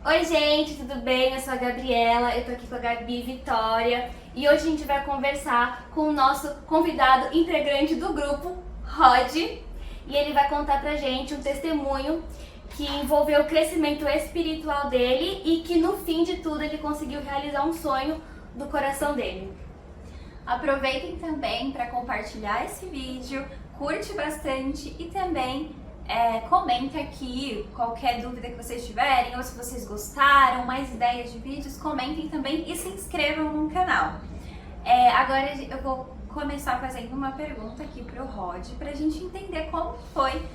Oi gente, tudo bem? Eu sou a Gabriela, eu tô aqui com a Gabi Vitória e hoje a gente vai conversar com o nosso convidado integrante do grupo, Rod, e ele vai contar pra gente um testemunho que envolveu o crescimento espiritual dele e que no fim de tudo ele conseguiu realizar um sonho do coração dele. Aproveitem também para compartilhar esse vídeo, curte bastante e também comenta aqui qualquer dúvida que vocês tiverem, ou se vocês gostaram, mais ideias de vídeos, comentem também e se inscrevam no canal. Agora eu vou começar fazendo uma pergunta aqui para o Rod, para a gente entender como foi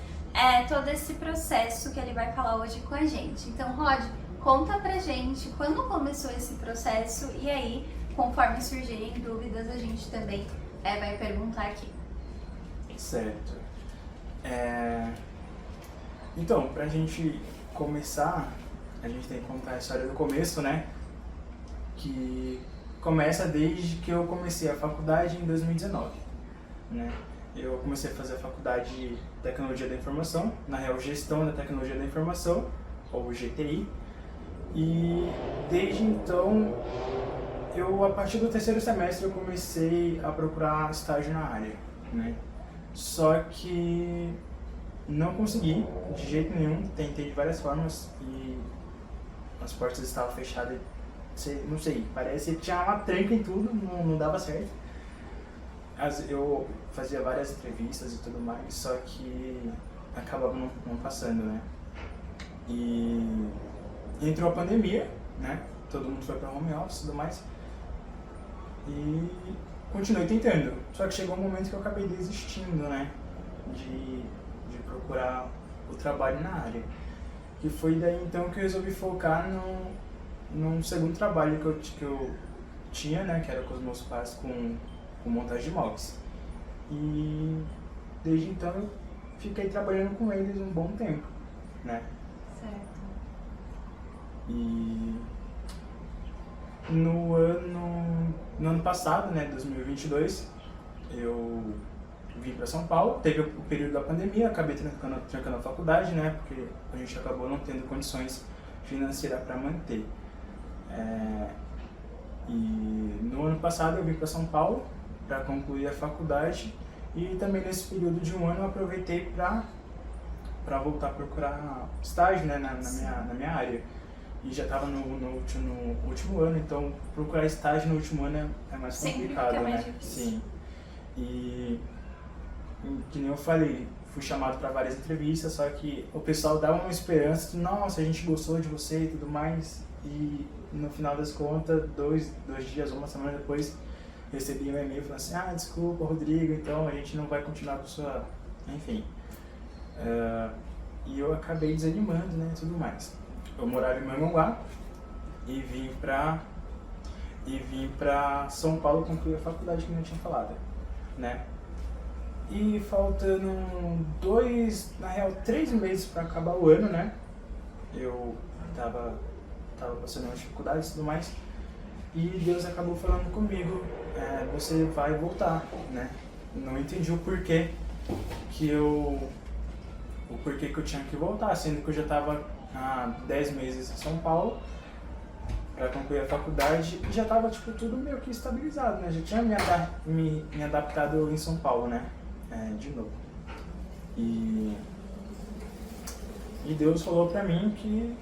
todo esse processo que ele vai falar hoje com a gente. Então, Rod, conta pra gente quando começou esse processo e aí, conforme surgirem dúvidas, a gente também vai perguntar aqui. Certo. Então, pra gente começar, a gente tem que contar a história do começo, né? Que começa desde que eu comecei a faculdade em 2019, né? Eu comecei a fazer a faculdade de Tecnologia da Informação, na real, Gestão da Tecnologia da Informação, ou GTI, e desde então, a partir do terceiro semestre, eu comecei a procurar estágio na área, né? Só que não consegui, de jeito nenhum, tentei de várias formas e as portas estavam fechadas, não sei, parece que tinha uma tranca em tudo, não dava certo. Eu fazia várias entrevistas e tudo mais, só que acabava não passando, né? E entrou a pandemia, né? Todo mundo foi para home office e tudo mais. E continuei tentando, só que chegou um momento que eu acabei desistindo, né? De procurar o trabalho na área. E foi daí então que eu resolvi focar num segundo trabalho que eu tinha, né? Que era com os meus pais com montagem de móveis. E desde então eu fiquei trabalhando com eles um bom tempo, né? Certo. E no ano passado, né, 2022, eu vim para São Paulo, teve o período da pandemia, acabei trancando a faculdade, né, porque a gente acabou não tendo condições financeiras para manter. E no ano passado eu vim para São Paulo para concluir a faculdade e também nesse período de um ano eu aproveitei para voltar a procurar estágio, né, na minha área. E já estava no último ano, então procurar estágio no último ano é mais complicado, sempre fica mais né? difícil. Sim. E que nem eu falei, fui chamado para várias entrevistas, só que o pessoal dava uma esperança que, nossa, a gente gostou de você e tudo mais. E no final das contas, dois dias, uma semana depois, recebi um e-mail falando assim, desculpa, Rodrigo, então a gente não vai continuar com sua... Enfim. E eu acabei desanimando, né, tudo mais. Eu morava em Mongaguá e vim pra São Paulo concluir a faculdade que eu tinha falado, né? E faltando 3 meses para acabar o ano, né? Eu tava passando umas dificuldades e tudo mais. E Deus acabou falando comigo, você vai voltar, né? Não entendi o porquê que eu tinha que voltar, sendo que eu já estava há 10 meses em São Paulo para concluir a faculdade e já estava tudo meio que estabilizado, né? Já tinha me adaptado em São Paulo, né? De novo. E Deus falou para mim que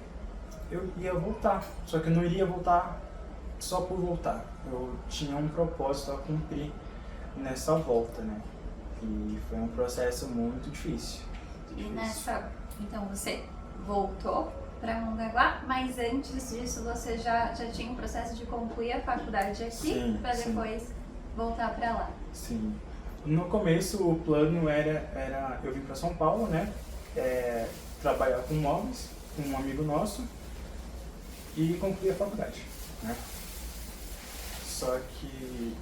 eu ia voltar, só que eu não iria voltar só por voltar. Eu tinha um propósito a cumprir nessa volta, né? E foi um processo muito difícil. Então você voltou para Mongaguá, mas antes disso você já tinha um processo de concluir a faculdade aqui para depois voltar para lá. Sim. No começo o plano era eu vim para São Paulo, né? Trabalhar com móveis, com um amigo nosso e concluir a faculdade, né? Só que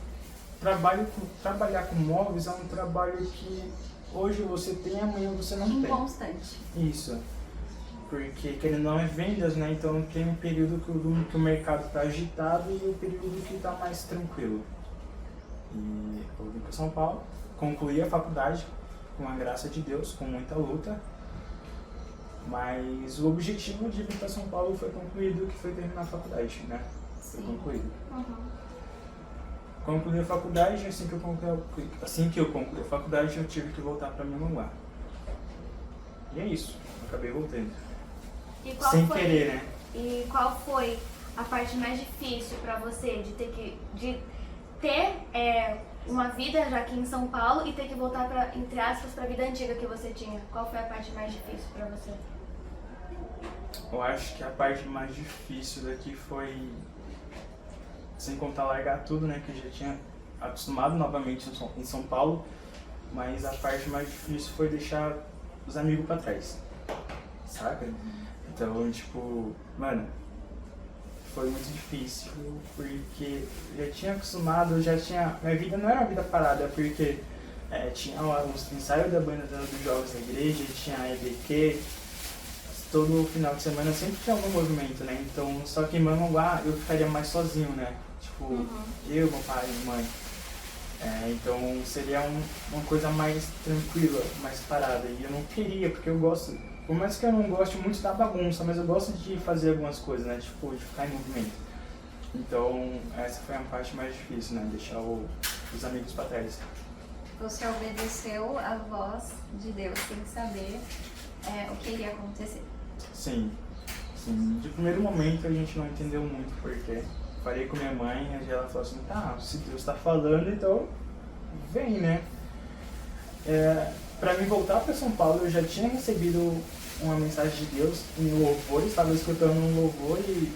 trabalhar com móveis é um trabalho que hoje você tem, amanhã você não tem. Inconstante. Isso. Porque querendo não é vendas, né? Então tem um período que o mercado está agitado e o período que está mais tranquilo. E eu vim para São Paulo, concluí a faculdade com a graça de Deus, com muita luta. Mas o objetivo de vir para São Paulo foi concluído, que foi terminar a faculdade, né? Foi Sim. concluído. Uhum. Concluí a faculdade, assim que eu concluí a faculdade, eu tive que voltar para Mongaguá. E é isso, acabei voltando. E qual Sem foi, querer, né? E qual foi a parte mais difícil pra você de ter uma vida já aqui em São Paulo e ter que voltar para, entre aspas, para a vida antiga que você tinha? Qual foi a parte mais difícil pra você? Eu acho que a parte mais difícil daqui foi, sem contar largar tudo, né? Que eu já tinha acostumado novamente em São Paulo, mas a parte mais difícil foi deixar os amigos pra trás, saca? Então, tipo, mano, foi muito difícil, porque eu já tinha acostumado, minha vida não era uma vida parada, porque tinha os ensaios da banda dos jovens da igreja, tinha a EBQ, todo final de semana sempre tinha algum movimento, né? Então, só que em Mongaguá eu ficaria mais sozinho, né? Tipo, eu, meu pai, minha mãe. Então seria uma coisa mais tranquila, mais parada. E eu não queria, porque eu gosto, por mais que eu não goste muito da bagunça, mas eu gosto de fazer algumas coisas, né? Tipo, de ficar em movimento. Então, essa foi a parte mais difícil, né? Deixar os amigos pra trás. Você obedeceu a voz de Deus sem saber o que iria acontecer. Sim, sim. De primeiro momento a gente não entendeu muito porquê. Falei com minha mãe, e ela falou assim, tá, se Deus tá falando, então vem, né? Pra mim voltar pra São Paulo, eu já tinha recebido uma mensagem de Deus em louvor, estava escutando um louvor e,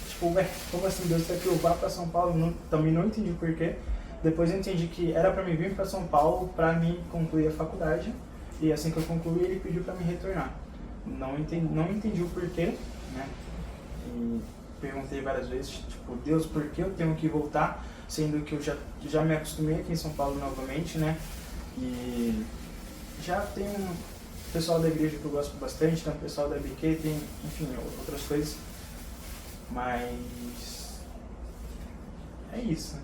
tipo, como assim Deus quer que eu vá pra São Paulo? Também não entendi o porquê. Depois eu entendi que era pra mim vir pra São Paulo pra mim concluir a faculdade, e assim que eu concluí, ele pediu pra me retornar. Não entendi o porquê, né? E perguntei várias vezes, tipo, Deus, por que eu tenho que voltar? Sendo que eu já me acostumei aqui em São Paulo novamente, né? E já tem um pessoal da igreja que eu gosto bastante, tem um pessoal da BQ, tem, enfim, outras coisas. Mas é isso.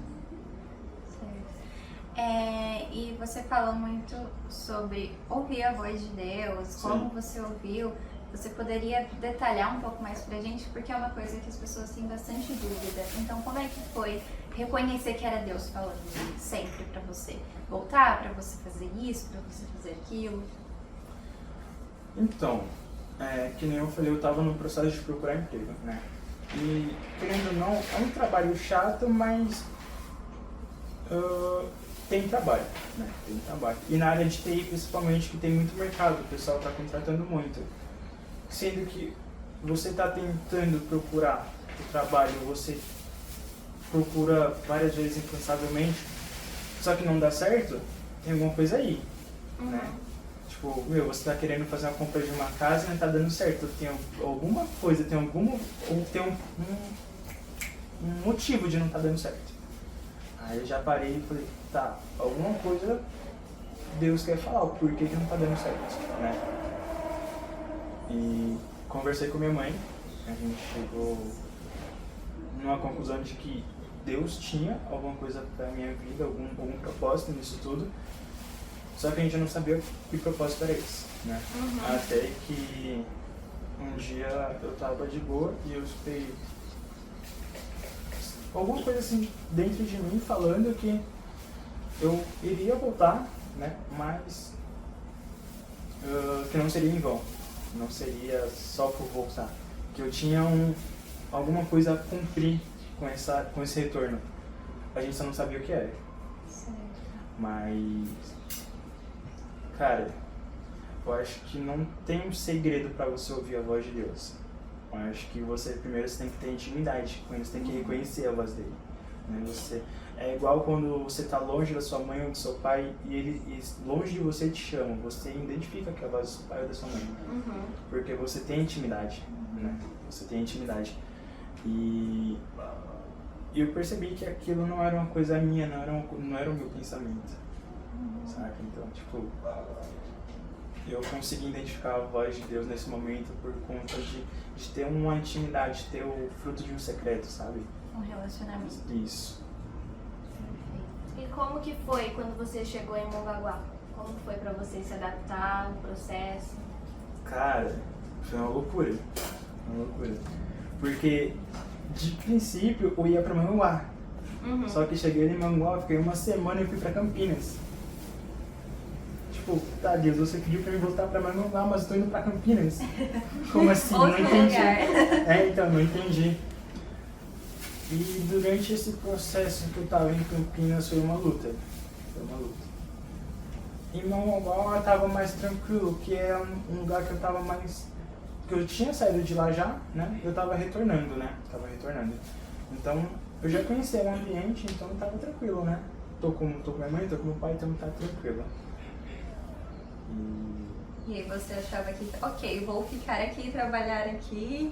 E você falou muito sobre ouvir a voz de Deus, Sim. como você ouviu. Você poderia detalhar um pouco mais pra gente? Porque é uma coisa que as pessoas têm bastante dúvida. Então, como é que foi reconhecer que era Deus falando sempre pra você? Voltar pra você fazer isso, pra você fazer aquilo? Então, que nem eu falei, eu tava no processo de procurar emprego, né? E, querendo ou não, é um trabalho chato, mas tem trabalho, né? Tem trabalho. E na área de TI, principalmente, que tem muito mercado, o pessoal tá contratando muito. Sendo que você está tentando procurar o trabalho, você procura várias vezes incansavelmente, só que não dá certo, tem alguma coisa aí, né? Tipo, você está querendo fazer uma compra de uma casa e não está dando certo, tem alguma coisa, tem um motivo de não estar dando certo. Aí eu já parei e falei, tá, alguma coisa Deus quer falar, o porquê que não está dando certo, né? E conversei com minha mãe, a gente chegou numa conclusão de que Deus tinha alguma coisa pra minha vida, algum propósito nisso tudo, só que a gente não sabia que propósito era esse, né? Até que um dia eu tava de boa e eu escutei alguma coisa assim dentro de mim falando que eu iria voltar, né? Mas que não seria em vão. Não seria só por voltar, que eu tinha alguma coisa a cumprir com esse retorno. A gente só não sabia o que era. Certo. Mas, cara, eu acho que não tem um segredo para você ouvir a voz de Deus. Eu acho que primeiro você tem que ter intimidade com ele, você tem que reconhecer a voz dele. Né? É igual quando você está longe da sua mãe ou do seu pai e longe de você te chama, você identifica que é a voz do seu pai ou da sua mãe. Porque você tem intimidade, né? Você tem intimidade. E eu percebi que aquilo não era uma coisa minha, não era o meu pensamento. Saca? Então, tipo, eu consegui identificar a voz de Deus nesse momento por conta de ter uma intimidade, de ter o fruto de um secreto, sabe? Um relacionamento. Isso. E como que foi quando você chegou em Mongaguá? Como que foi pra você se adaptar, o processo? Cara, Foi uma loucura. Uma loucura. Porque, de princípio, eu ia pra Manguá. Só que cheguei em Manguá, fiquei uma semana e fui pra Campinas. Tipo, tá, Deus, você pediu pra mim voltar pra Manguá, mas eu tô indo pra Campinas. Como assim? Não Outro entendi. lugar. Então, não entendi. E durante esse processo que eu tava em Campinas foi uma luta. Foi uma luta. Em Manguá eu tava mais tranquilo, que é um lugar que eu tava mais... que eu tinha saído de lá já, né? Eu tava retornando, né? Então, eu já conhecia o ambiente, então eu tava tranquilo, né? Tô com minha mãe, tô com meu pai, então tá tranquilo. E aí você achava que, ok, vou ficar aqui, trabalhar aqui,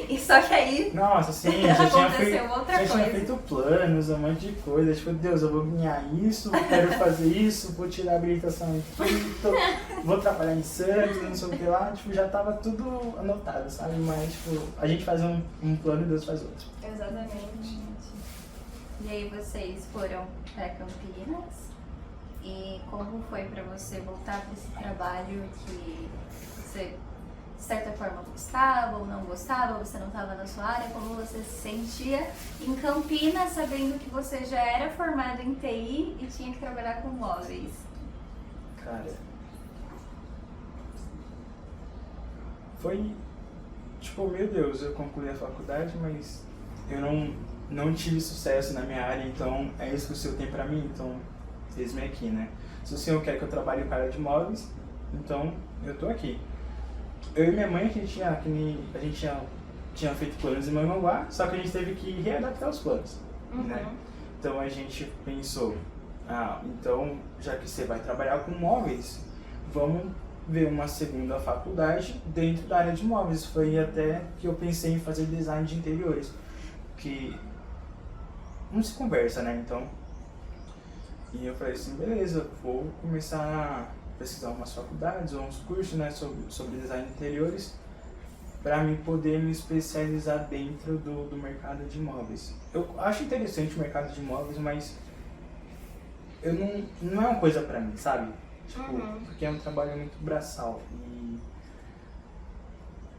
E só que aí nossa, sim, já aconteceu outra tinha coisa. feito planos, um monte de coisa. Tipo, Deus, eu vou ganhar isso, quero fazer isso, vou tirar a habilitação aqui, vou trabalhar em Santos, não sei o que lá. Tipo, já tava tudo anotado, sabe? Mas, tipo, a gente faz um plano e Deus faz outro. Exatamente. E aí vocês foram para Campinas e como foi para você voltar para esse trabalho que você de certa forma gostava ou não gostava, você não estava na sua área, como você se sentia em Campinas sabendo que você já era formado em TI e tinha que trabalhar com móveis? Cara, foi tipo, meu Deus, eu concluí a faculdade, mas eu não tive sucesso na minha área, então é isso que o Senhor tem pra mim, então eis-me aqui, né? Se o Senhor quer que eu trabalhe com a área de móveis, então eu tô aqui. Eu e minha mãe, a gente tinha feito planos em Manguá, só que a gente teve que readaptar os planos, né? Então a gente pensou, então já que você vai trabalhar com móveis, vamos ver uma segunda faculdade dentro da área de móveis. Foi até que eu pensei em fazer design de interiores, que não se conversa, né? Então, e eu falei assim, beleza, vou começar a pesquisar umas faculdades ou uns cursos, né, sobre design de interiores, para mim poder me especializar dentro do mercado de imóveis. Eu acho interessante o mercado de imóveis, mas eu não é uma coisa para mim, sabe? Tipo, porque é um trabalho muito braçal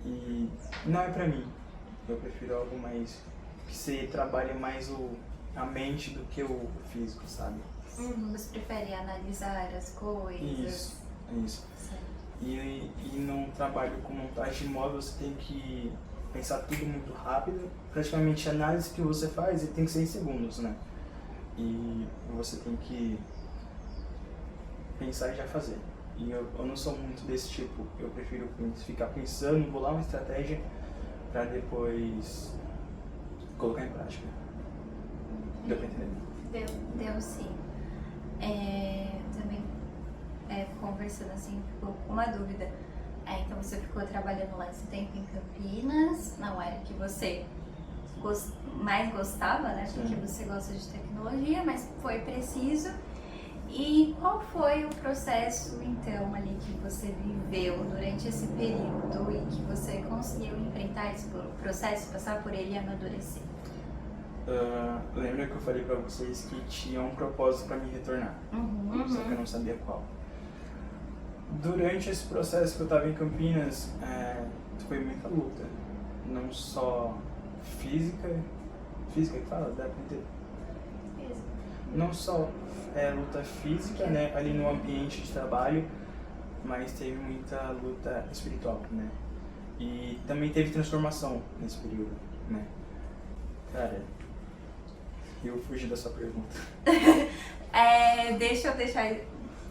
e não é para mim. Eu prefiro algo mais que você trabalhe mais a mente do que o físico, sabe? Você prefere analisar as coisas? Isso. E num trabalho com montagem de móvel você tem que pensar tudo muito rápido. Praticamente a análise que você faz tem que ser em segundos, né? E você tem que pensar e já fazer. E eu não sou muito desse tipo. Eu prefiro ficar pensando, bolar uma estratégia para depois colocar em prática. Deu pra entender? Deu sim. Também conversando assim, ficou com uma dúvida. Então você ficou trabalhando lá esse tempo em Campinas, na área que você mais gostava, né? Porque você gosta de tecnologia, mas foi preciso. E qual foi o processo, então, ali que você viveu durante esse período e que você conseguiu enfrentar esse processo, passar por ele e amadurecer? Lembra que eu falei pra vocês que tinha um propósito pra me retornar, só que eu não sabia qual. Durante esse processo que eu tava em Campinas, foi muita luta, não só física que fala, dá pra entender? Não só luta física, né, ali no ambiente de trabalho, mas teve muita luta espiritual, né? E também teve transformação nesse período, né? Cara, eu fugi da sua pergunta. Deixa eu deixar,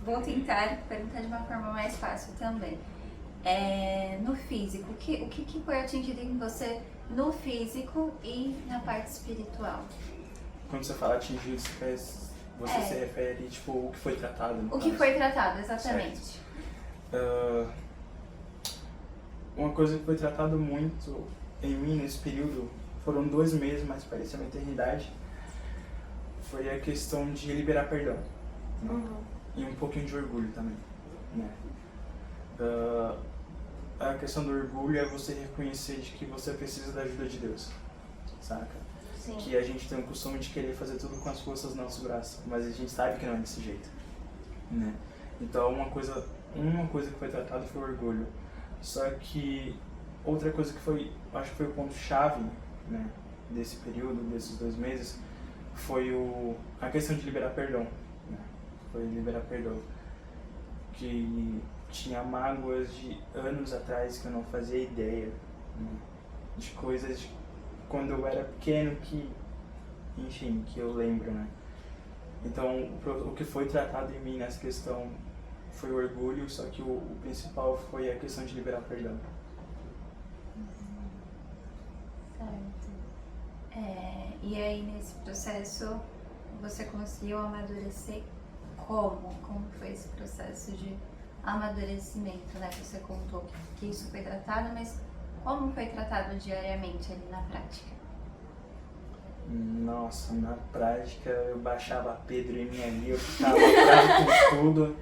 vou tentar perguntar de uma forma mais fácil também. No físico, o que foi atingido em você no físico e na parte espiritual? Quando você fala atingido, você se refere, tipo, o que foi tratado? O que foi tratado, exatamente. Uma coisa que foi tratado muito em mim nesse período, foram 2 meses, mas parecia uma eternidade, foi a questão de liberar perdão. Né? E um pouquinho de orgulho também. Né? A questão do orgulho é você reconhecer de que você precisa da ajuda de Deus, saca? Sim. Que a gente tem o costume de querer fazer tudo com as forças do nosso braço, mas a gente sabe que não é desse jeito, né? Então uma coisa que foi tratada foi o orgulho. Só que outra coisa que foi, acho que foi o ponto-chave, né, desse período, desses 2 meses, foi a questão de liberar perdão, né? Foi liberar perdão. Que tinha mágoas de anos atrás que eu não fazia ideia, né? De coisas de quando eu era pequeno que, enfim, que eu lembro, né? Então, o que foi tratado em mim nessa questão foi o orgulho, só que o principal foi a questão de liberar perdão. Certo. E aí, nesse processo, você conseguiu amadurecer como? Como foi esse processo de amadurecimento, né? Você contou que isso foi tratado, mas como foi tratado diariamente ali na prática? Nossa, na prática eu baixava Pedro em mim ali, eu ficava bravo com tudo.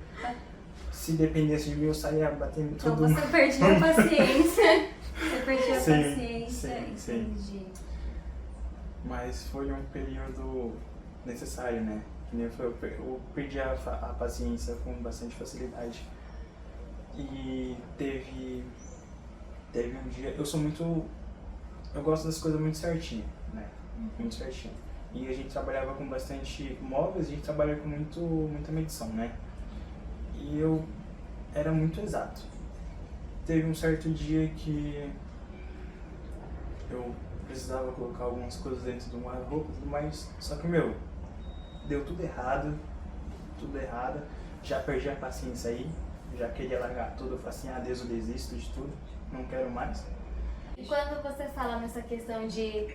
Se dependesse de mim, eu saía batendo Então tudo. você perdia a paciência. Você perdia a Sim, paciência, sim. entendi. Mas foi um período necessário, né? Que nem eu perdi a paciência com bastante facilidade. E teve um dia, eu gosto das coisas muito certinho, né? Muito certinho. E a gente trabalhava com bastante móveis, a gente trabalha com muita medição, né? E eu era muito exato. Teve um certo dia que eu precisava colocar algumas coisas dentro de um guarda-roupa e tudo mais, só que, deu tudo errado, já perdi a paciência aí, já queria largar tudo, eu falei assim, Deus, eu desisto de tudo, não quero mais. E quando você fala nessa questão de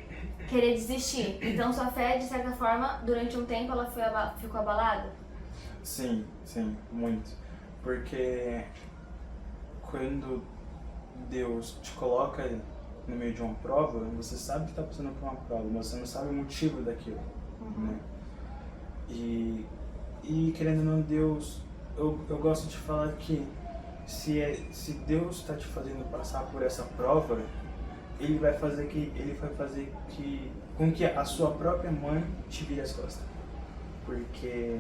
querer desistir, então sua fé, de certa forma, durante um tempo ela ficou abalada? Sim, muito. Porque quando Deus te coloca no meio de uma prova, você sabe que está passando por uma prova, mas você não sabe o motivo daquilo, né? E querendo ou não, Deus, eu gosto de falar que se Deus está te fazendo passar por essa prova, Ele vai fazer com que a sua própria mãe te vire as costas, porque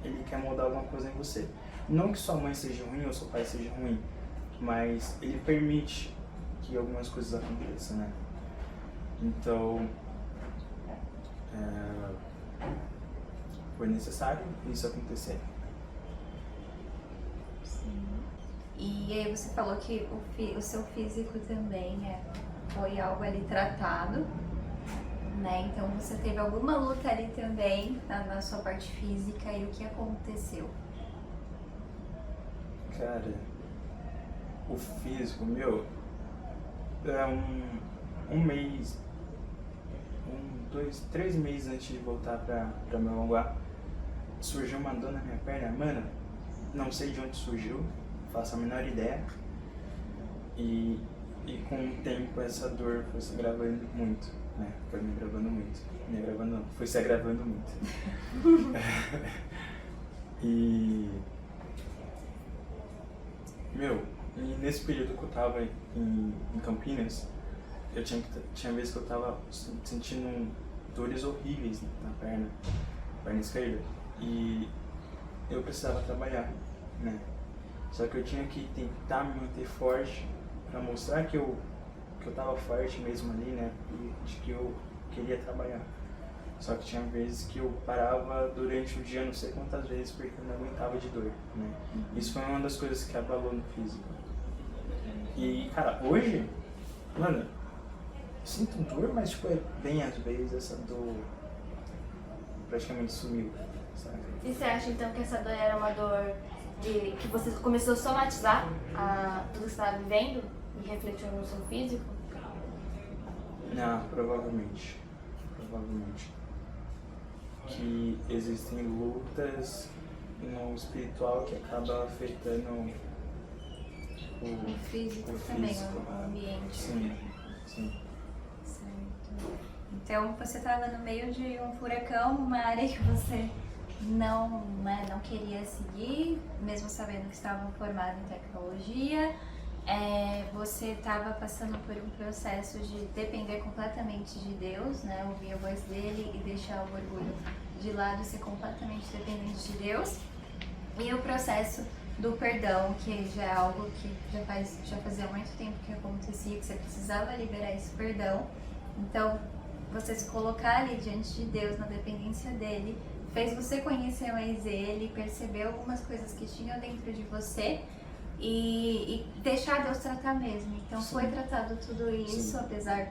Ele quer mudar alguma coisa em você. Não que sua mãe seja ruim ou seu pai seja ruim, mas Ele permite que algumas coisas aconteçam, né? Então, foi necessário isso acontecer. Sim. E aí você falou que o seu físico também foi algo ali tratado, né? Então você teve alguma luta ali também na sua parte física, e o que aconteceu? Cara, o físico, era um mês, 2, 3 meses antes de voltar pra Melonguá, surgiu uma dor na minha perna, mano, não sei de onde surgiu, faço a menor ideia, e com o tempo essa dor foi se agravando muito, né, foi me agravando muito, foi se agravando muito. E e nesse período que eu tava em Campinas, tinha vezes que eu tava sentindo dores horríveis na perna esquerda, e eu precisava trabalhar, né? Só que eu tinha que tentar me manter forte para mostrar que eu tava forte mesmo ali, né? E de que eu queria trabalhar. Só que tinha vezes que eu parava durante o dia, não sei quantas vezes, porque eu não aguentava de dor, né? Isso foi uma das coisas que abalou no físico. E, cara, hoje, mano, sinto dor, mas, tipo, bem às vezes essa dor praticamente sumiu, sabe? E você acha, então, que essa dor era uma dor que você começou a somatizar tudo que você estava vivendo e refletiu no seu físico? Não, provavelmente. Que existem lutas no espiritual que acaba afetando O físico também, o ambiente. Sim. Certo. Então você estava no meio de um furacão, uma área que você não queria seguir, mesmo sabendo que estavam formados em tecnologia. Você estava passando por um processo de depender completamente de Deus, né? Ouvir a voz dele e deixar o orgulho de lado e ser completamente dependente de Deus. E o processo do perdão, que já é algo que já fazia muito tempo que acontecia, que você precisava liberar esse perdão. Então, você se colocar ali diante de Deus, na dependência dele, fez você conhecer mais ele, perceber algumas coisas que tinham dentro de você e deixar Deus tratar mesmo. Então, Sim. foi tratado tudo isso, Sim. apesar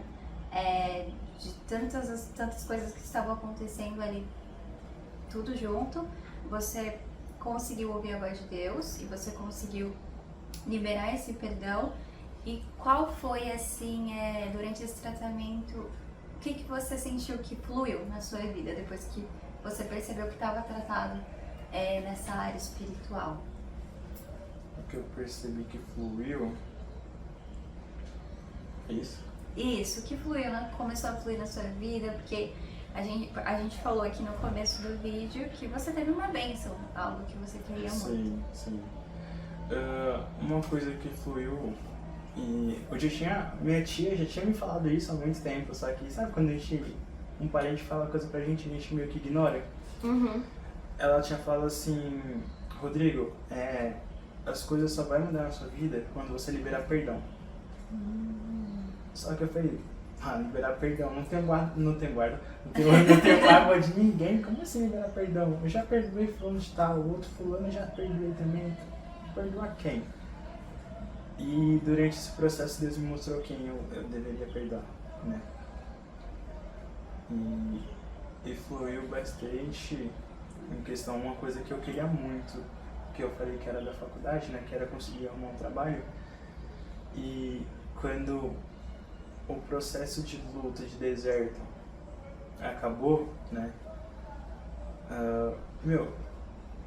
de tantas coisas que estavam acontecendo ali, tudo junto, você conseguiu ouvir a voz de Deus e você conseguiu liberar esse perdão. E qual foi, assim, durante esse tratamento, o que você sentiu que fluiu na sua vida depois que você percebeu que estava tratado nessa área espiritual? O que eu percebi que fluiu... Isso? Isso, que fluiu, né? Começou a fluir na sua vida, porque a gente falou aqui no começo do vídeo que você teve uma bênção, algo que você queria muito. Sim, sim. Uma coisa que fluiu, e minha tia já tinha me falado isso há muito tempo, só que sabe quando um parente fala coisa pra gente e a gente meio que ignora? Uhum. Ela tinha falado assim, Rodrigo, as coisas só vão mudar na sua vida quando você liberar perdão. Só que eu falei, liberar perdão, não tenho mágoa de ninguém, como assim liberar perdão? Eu já perdoei fulano de tal, o outro fulano eu já perdoei também, perdoar quem? E durante esse processo Deus me mostrou quem eu deveria perdoar, né? E fluiu bastante em questão, uma coisa que eu queria muito, que eu falei que era da faculdade, né, que era conseguir arrumar um trabalho. E quando o processo de luta, de deserto acabou, né,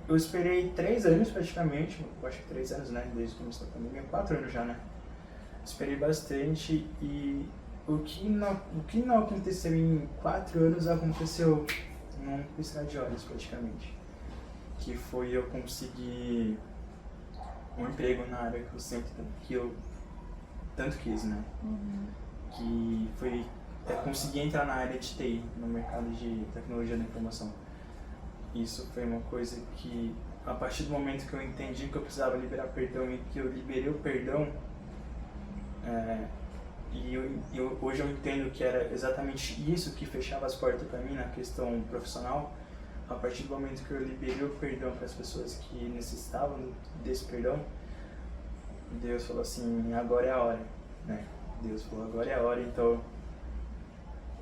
eu esperei 3 anos praticamente, eu acho que 3 anos, né, desde que começou a pandemia, 4 anos já, né, esperei bastante e o que não aconteceu em 4 anos aconteceu num piscar de olhos praticamente, que foi eu conseguir um emprego na área que eu tanto quis, né, que foi conseguir entrar na área de TI, no mercado de tecnologia da informação. Isso foi uma coisa que, a partir do momento que eu entendi que eu precisava liberar perdão e que eu liberei o perdão, hoje eu entendo que era exatamente isso que fechava as portas para mim na questão profissional. A partir do momento que eu liberei o perdão para as pessoas que necessitavam desse perdão, Deus falou assim, agora é a hora, né? Deus falou, agora é a hora, então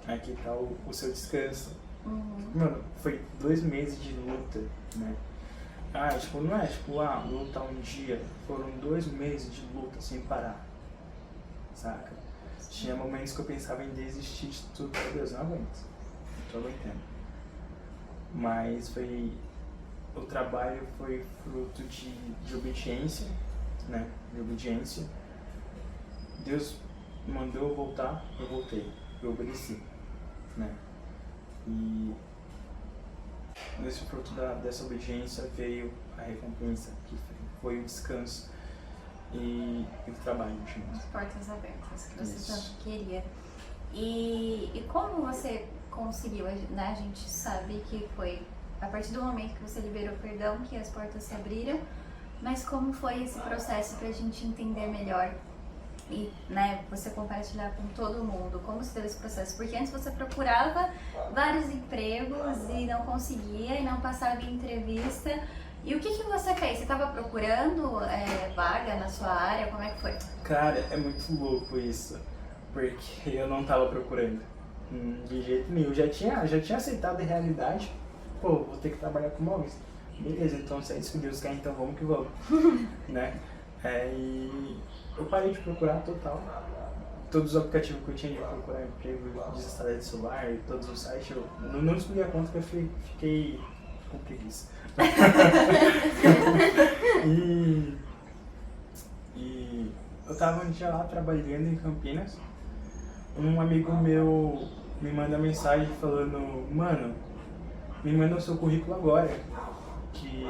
aqui está o seu descanso. Mano, foi 2 meses de luta, né? Não é lutar um dia, foram 2 meses de luta sem parar, saca? Tinha momentos que eu pensava em desistir de tudo, meu Deus, não aguento, não tô aguentando. Mas o trabalho foi fruto de obediência, né? De obediência. Deus mandou eu voltar, eu voltei, eu obedeci, né? E nesse fruto dessa obediência veio a recompensa, que foi o descanso e o trabalho. As portas abertas que você tanto queria. E como você conseguiu, né? A gente sabe que foi a partir do momento que você liberou o perdão que as portas se abriram, mas como foi esse processo pra gente entender melhor e, né, você compartilhar com todo mundo, como se deu esse processo? Porque antes você procurava vários empregos e não conseguia e não passava em entrevista. E o que você fez? Você estava procurando vaga na sua área? Como é que foi? Cara, é muito louco isso, porque eu não estava procurando de jeito nenhum. Eu já tinha aceitado a realidade. Pô, vou ter que trabalhar com móveis. Beleza, então se é isso que Deus quer, então vamos que vamos, né? E eu parei de procurar total. Todos os aplicativos que eu tinha de procurar emprego, desinstalar de celular, todos os sites, eu não descobri a conta que eu fiquei com preguiça. e eu tava um dia lá trabalhando em Campinas, um amigo meu me manda mensagem falando, mano, me manda o seu currículo agora, que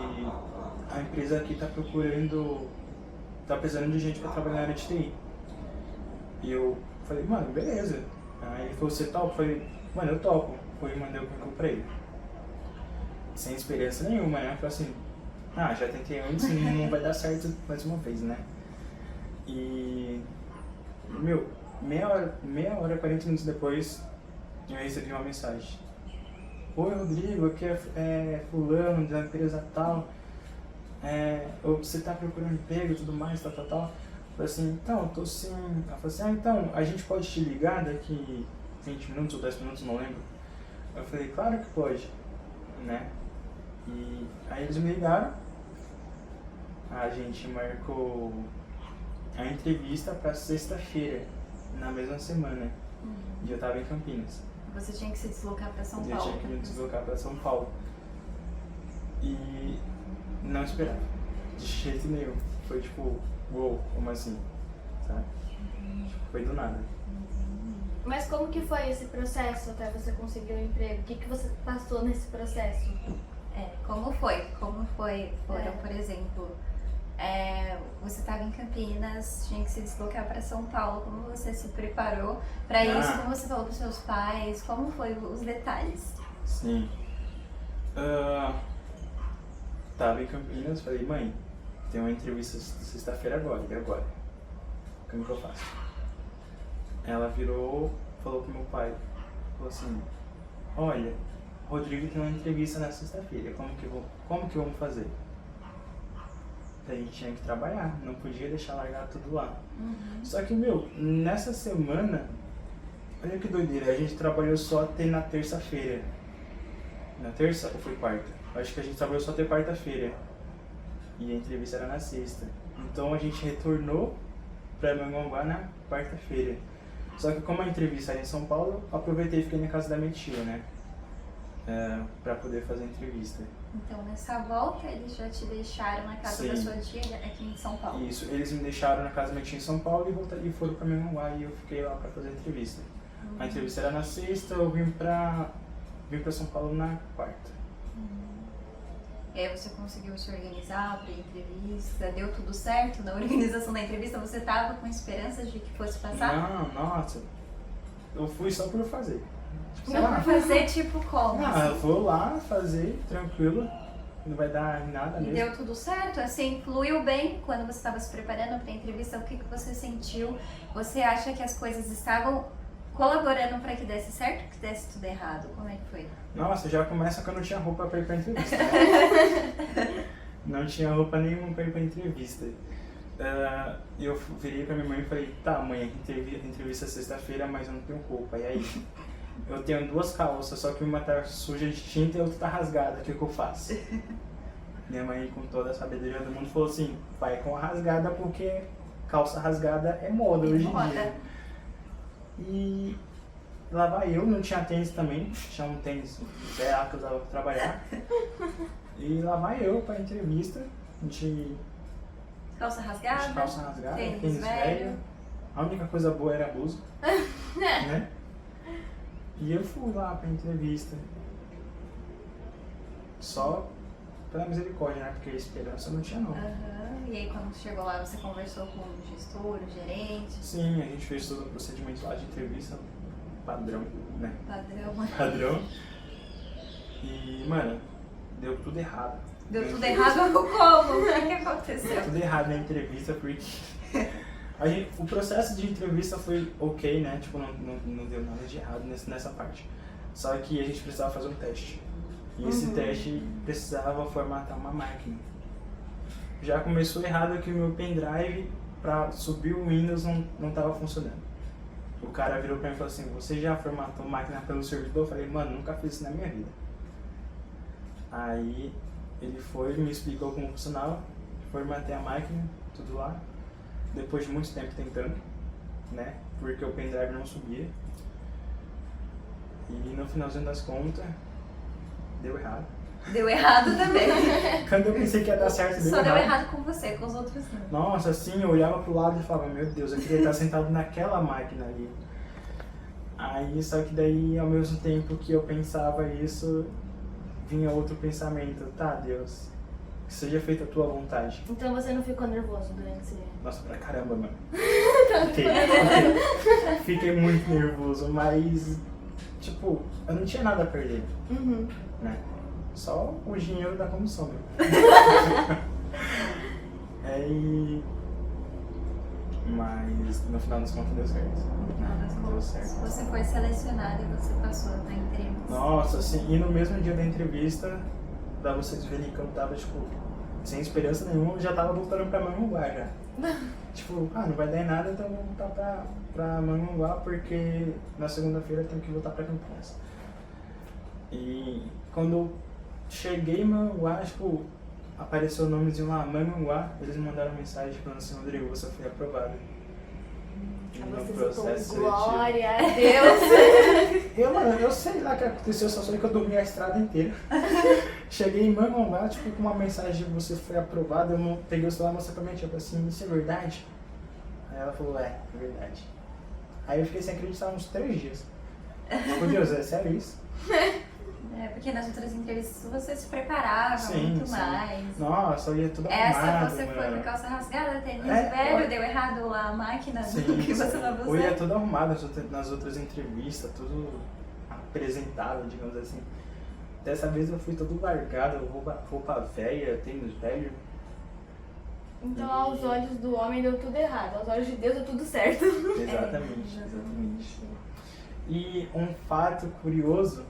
a empresa aqui tá precisando de gente pra trabalhar na área de TI. E eu falei, mano, beleza. Aí ele falou, você topa? Eu falei, mano, eu topo. Fui e mandei o currículo pra ele. Sem esperança nenhuma, né? Eu falei assim, já tentei antes, não vai dar certo mais uma vez, né? E, meia hora, 40 minutos depois, eu recebi uma mensagem. Oi, Rodrigo, aqui é fulano da empresa tal. Você tá procurando emprego e tudo mais, tal. Eu falei assim, então, eu tô sim. Ela falou assim, então, a gente pode te ligar daqui 20 minutos ou 10 minutos, não lembro. Eu falei, claro que pode, né? E aí eles me ligaram, a gente marcou a entrevista pra sexta-feira, na mesma semana, e eu tava em Campinas. Você tinha que se deslocar pra São Paulo. Eu tinha que me deslocar pra São Paulo. E não esperava, de jeito nenhum. Foi tipo, uou, como assim? Sabe? Foi do nada. Mas como que foi esse processo até você conseguir um emprego? O que você passou nesse processo? Como foram, por exemplo, você estava em Campinas, tinha que se deslocar para São Paulo, como você se preparou para isso, como você falou para os seus pais, como foi os detalhes? Sim. Tava em Campinas, falei, mãe, tem uma entrevista sexta-feira agora, e agora? Como que eu faço? Ela virou, falou pro meu pai, falou assim, olha, Rodrigo tem uma entrevista na sexta-feira, como que vamos fazer? A gente tinha que trabalhar, não podia deixar largar tudo lá. Só que, nessa semana, olha que doideira, a gente trabalhou só até na terça-feira. Na terça ou foi quarta? Acho que a gente trabalhou só até quarta-feira. E a entrevista era na sexta. Então a gente retornou pra Mongaguá na quarta-feira. Só que como a entrevista era em São Paulo, eu aproveitei e fiquei na casa da minha tia, né? Pra poder fazer a entrevista. Então nessa volta eles já te deixaram na casa da sua tia aqui em São Paulo? Isso, eles me deixaram na casa da minha tia em São Paulo e foram pra Mongaguá e eu fiquei lá pra fazer a entrevista. A entrevista era na sexta, eu vim pra São Paulo na quarta. E aí você conseguiu se organizar para a entrevista? Deu tudo certo na organização da entrevista? Você estava com esperança de que fosse passar? Não, nossa. Eu fui só por fazer. Tipo, Não por fazer tipo como? Eu vou lá fazer, tranquilo. Não vai dar em nada mesmo. E deu tudo certo? Assim, fluiu bem quando você estava se preparando para a entrevista? O que você sentiu? Você acha que as coisas estavam colaborando para que desse certo ou que desse tudo errado? Como é que foi? Nossa, já começa que eu não tinha roupa pra ir pra entrevista. Não tinha roupa nenhuma pra ir pra entrevista. Eu virei pra minha mãe e falei, tá mãe, entrevista sexta-feira, mas eu não tenho roupa. E aí? Eu tenho 2 calças, só que uma tá suja de tinta e a outra tá rasgada. O que eu faço? Minha mãe, com toda a sabedoria do mundo, falou assim, vai com a rasgada porque calça rasgada é moda hoje em dia. E lá vai eu, não tinha tênis também, tinha um tênis que eu usava pra trabalhar. E lá vai eu pra entrevista, de calça rasgada, tênis velho. A única coisa boa era a blusa, né? E eu fui lá pra entrevista. Só pela misericórdia, né? Porque esperança não tinha não. E aí quando chegou lá, você conversou com o gestor, o gerente? Sim, a gente fez todo o procedimento lá de entrevista, padrão, né? Padrão. E, mano, deu tudo errado. Deu tudo errado como? O que aconteceu? Deu tudo errado na entrevista, porque o processo de entrevista foi ok, né? Tipo, não deu nada de errado nessa parte. Só que a gente precisava fazer um teste. E esse teste precisava formatar uma máquina. Já começou errado que o meu pendrive, pra subir o Windows, não estava funcionando. O cara virou pra mim e falou assim, você já formatou máquina pelo servidor? Eu falei, mano, nunca fiz isso na minha vida. Aí ele foi, me explicou como funcionava, formatei a máquina, tudo lá. Depois de muito tempo tentando, né? Porque o pendrive não subia. E no finalzinho das contas, deu errado. Deu errado também. Quando eu pensei que ia dar certo, Só deu errado com você, com os outros não. Nossa, assim, eu olhava pro lado e falava, meu Deus, eu queria estar sentado naquela máquina ali. Aí, só que daí, ao mesmo tempo que eu pensava isso, vinha outro pensamento. Tá, Deus, que seja feita a tua vontade. Então você não ficou nervoso durante esse... Nossa, pra caramba, mano. Fiquei muito nervoso, mas, tipo, eu não tinha nada a perder, né? Só o dinheiro da comissão, meu. Mas no final das contas deu certo. No final das Deu contas, certo. você foi selecionado e você passou na entrevista. Nossa, assim, e no mesmo dia da entrevista, pra vocês verem que eu tava, tipo, sem esperança nenhuma, eu já tava voltando pra Manhuguá já. Tipo, não vai dar em nada, então eu vou voltar pra Manhuguá, porque na segunda-feira eu tenho que voltar pra Campinas. E quando eu cheguei em Manhuguá, tipo, apareceu o nomezinho lá, Manhuguá, eles me mandaram mensagem falando assim, Rodrigo, você foi aprovado. Você No processo citou, glória a seletivo. Deus. Eu sei lá o que aconteceu, só sei que eu dormi a estrada inteira. Cheguei em Manhuguá, tipo, com uma mensagem de você foi aprovado, eu peguei o celular e mostrei pra minha tia, falei assim, isso é verdade? Aí ela falou, é verdade. Aí eu fiquei sem acreditar uns 3 dias. Meu Deus, é sério isso? Porque nas outras entrevistas você se preparava muito mais. Nossa, eu ia tudo Essa arrumado, você foi mano. com calça rasgada, tênis É, velho, eu- deu errado a máquina Sim, que você não eu ia usou. tudo arrumado nas outras entrevistas, tudo apresentável, digamos assim. Dessa vez eu fui todo largado, roupa velha, tênis velho. Então, aos olhos do homem deu tudo errado, aos olhos de Deus deu tudo certo. Exatamente, exatamente. E um fato curioso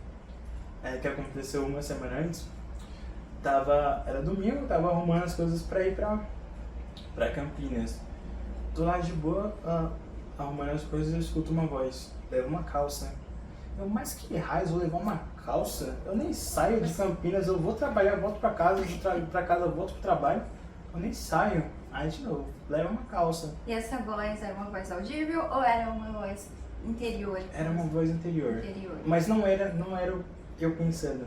que aconteceu uma semana antes, era domingo, tava arrumando as coisas pra ir pra Campinas. Tô lá de boa, arrumando as coisas, eu escuto uma voz, leva uma calça. Mas que raios, vou levar uma calça? Eu nem saio de Campinas, eu vou trabalhar, volto pra casa, pra casa, eu volto pro trabalho, eu nem saio. Aí de novo, leva uma calça. E essa voz era uma voz audível ou era uma voz interior? Era uma voz interior. Mas não era eu pensando,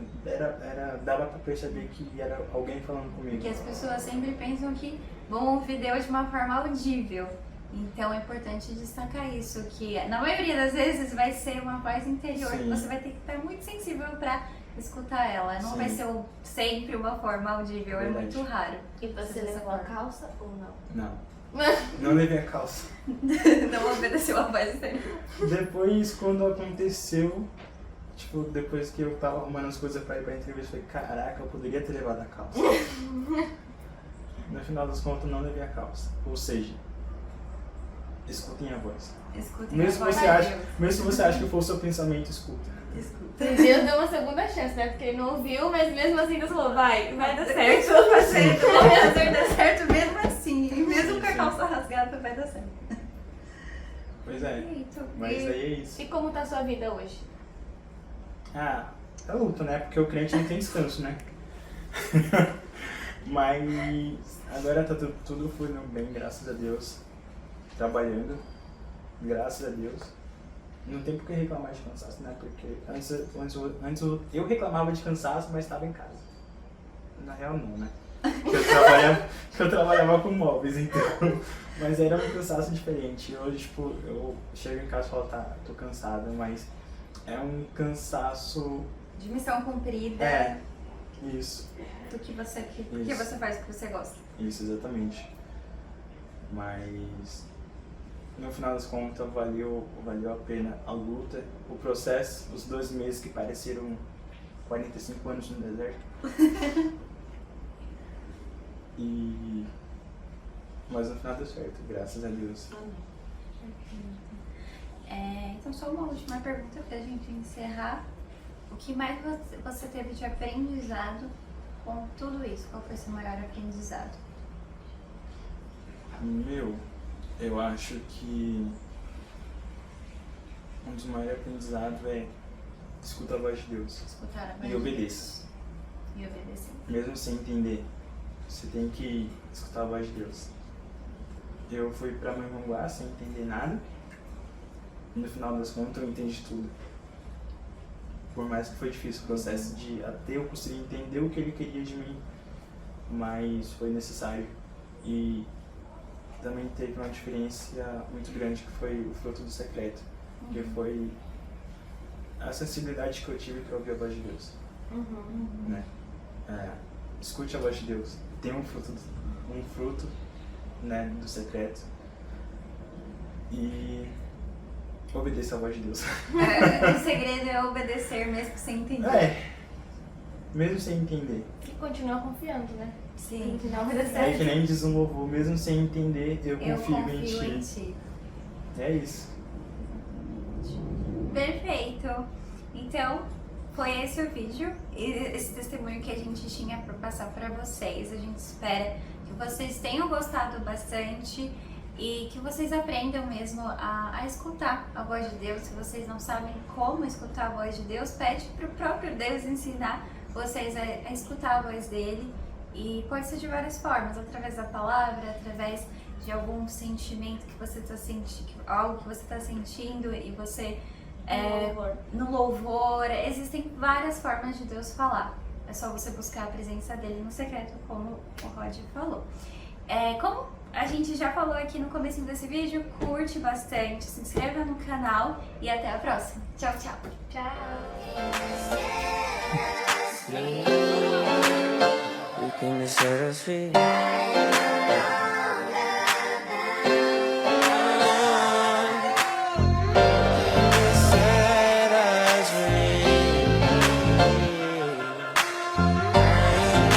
dava pra perceber que era alguém falando comigo. Porque as pessoas sempre pensam que vão ouvir Deus de uma forma audível. Então é importante destacar isso, que na maioria das vezes vai ser uma voz interior, Sim. que você vai ter que estar muito sensível para escutar ela. Não Sim. vai ser sempre uma forma audível, Verdade. é muito raro. E você levou a calça ou não? Não. Não levei a calça. Não obedeceu a voz interior. Depois, quando aconteceu, tipo, depois que eu tava arrumando as coisas pra ir pra entrevista, eu falei, caraca, eu poderia ter levado a calça. No final das contas, não levei a calça. Ou seja, escutem a voz. Escutem Mesmo a se voz você de acha, Deus. mesmo se você acha que for o seu pensamento, escuta. Escuta. Deus deu uma segunda chance, né? Porque ele não ouviu, mas mesmo assim Deus falou, vai dar certo. Estou fazendo, vou fazer dar certo mesmo assim. E mesmo com a Sim. calça rasgada vai dar certo. Pois é, Eita, mas aí é isso. E como tá a sua vida hoje? É luta, né? Porque o crente não tem descanso, né? Mas agora tá tudo fluindo bem, graças a Deus. Trabalhando, graças a Deus. Não tem por que reclamar de cansaço, né? Porque antes eu reclamava de cansaço, mas estava em casa. Na real não, né? Eu trabalhava com móveis, então. Mas era um cansaço diferente. Hoje, tipo, eu chego em casa e falo, tá, tô cansado, mas é um cansaço. De missão cumprida. É, isso. Do que você, porque Isso. você faz o que você gosta. Isso, exatamente. Mas no final das contas valeu a pena a luta, o processo, os 2 meses que pareceram 45 anos no deserto. Mas no final deu certo, graças a Deus. Então só uma última pergunta pra gente encerrar. O que mais você teve de aprendizado com tudo isso? Qual foi seu maior aprendizado? Eu acho que um dos maiores aprendizados é escuta a voz de Deus Escutar a voz e de obedeça. Deus. E obedecer. Mesmo sem entender, você tem que escutar a voz de Deus. Eu fui pra Manhuguá sem entender nada. E no final das contas eu entendi tudo. Por mais que foi difícil o processo de até eu conseguir entender o que ele queria de mim, mas foi necessário. E também teve uma diferença muito grande que foi o fruto do secreto, que foi a sensibilidade que eu tive para ouvir a voz de Deus. Né? Escute a voz de Deus. Tem um fruto, né, do secreto. E obedeça a voz de Deus. O segredo é obedecer mesmo sem entender. mesmo sem entender. E continua confiando, né? Sim. No final vai dar É que certo. nem diz um louvor, mesmo sem entender, eu confio em ti. ti. É isso. Perfeito. Então, foi esse o vídeo, esse testemunho que a gente tinha para passar para vocês. A gente espera que vocês tenham gostado bastante e que vocês aprendam mesmo a escutar a voz de Deus. Se vocês não sabem como escutar a voz de Deus, pede para o próprio Deus ensinar vocês a escutar a voz dele. E pode ser de várias formas, através da palavra, através de algum sentimento que você está sentindo, algo que você está sentindo e você no louvor. Existem várias formas de Deus falar. É só você buscar a presença dele no secreto, como o Rod falou. Como a gente já falou aqui no começo desse vídeo, curte bastante, se inscreva no canal e até a próxima. Tchau, tchau. Tchau. Everything that set us free. Set us free.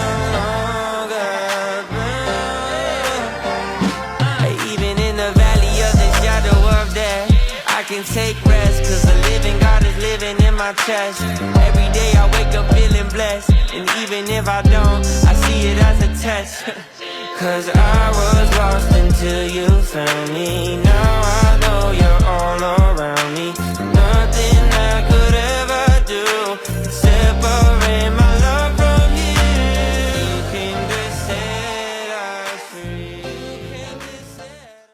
No longer bound. Even in the valley of the shadow of death, I can take rest, 'cause the living God is living in my chest. Every day I wake up feeling blessed, and even if I don't, I see it as a test. 'Cause I was lost until you found me.